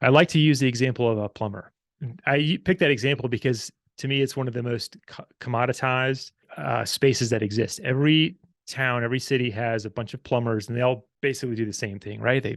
I like to use the example of a plumber. I picked that example because to me, it's one of the most commoditized spaces that exist. Every town, every city has a bunch of plumbers, and they all basically do the same thing, right? They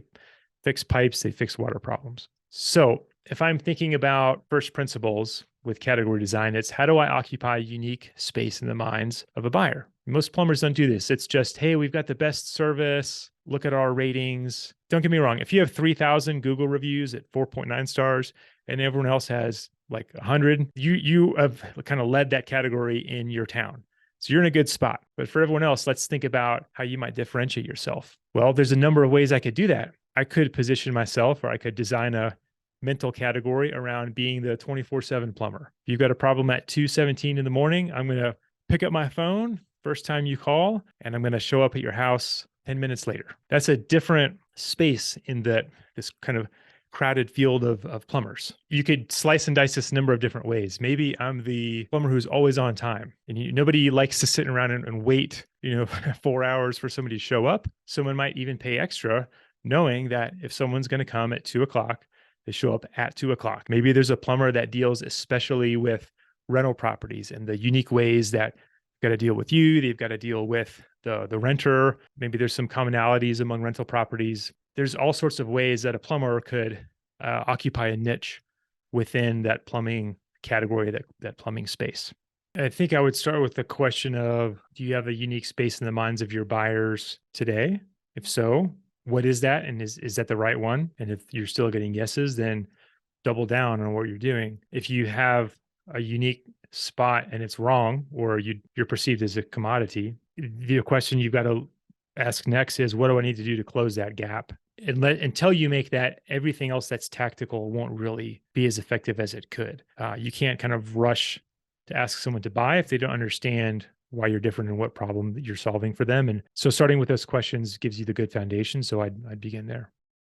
fix pipes, they fix water problems. So if I'm thinking about first principles with category design, it's how do I occupy unique space in the minds of a buyer? Most plumbers don't do this. It's just, hey, we've got the best service. Look at our ratings. Don't get me wrong. If you have 3,000 Google reviews at 4.9 stars and everyone else has like 100, you have kind of led that category in your town. So you're in a good spot. But for everyone else, let's think about how you might differentiate yourself. Well, there's a number of ways I could do that. I could position myself, or I could design a mental category around being the 24/7 plumber. If you've got a problem at 2:17 in the morning, I'm going to pick up my phone first time you call, and I'm going to show up at your house 10 minutes later. That's a different space in this kind of crowded field of plumbers. You could slice and dice this a number of different ways. Maybe I'm the plumber who's always on time, and nobody likes to sit around and wait, 4 hours for somebody to show up. Someone might even pay extra knowing that if someone's going to come at 2 o'clock, they show up at 2 o'clock. Maybe there's a plumber that deals especially with rental properties and the unique ways that got to deal with you. They've got to deal with the renter. Maybe there's some commonalities among rental properties. There's all sorts of ways that a plumber could occupy a niche within that plumbing category, that plumbing space. I think I would start with the question of, do you have a unique space in the minds of your buyers today? If so, what is that? And is that the right one? And if you're still getting yeses, then double down on what you're doing. If you have a unique spot and it's wrong, or you're perceived as a commodity, the question you've got to ask next is, what do I need to do to close that gap? And until you make that, everything else that's tactical won't really be as effective as it could. You can't kind of rush to ask someone to buy if they don't understand why you're different and what problem that you're solving for them. And so starting with those questions gives you the good foundation. So I'd begin there.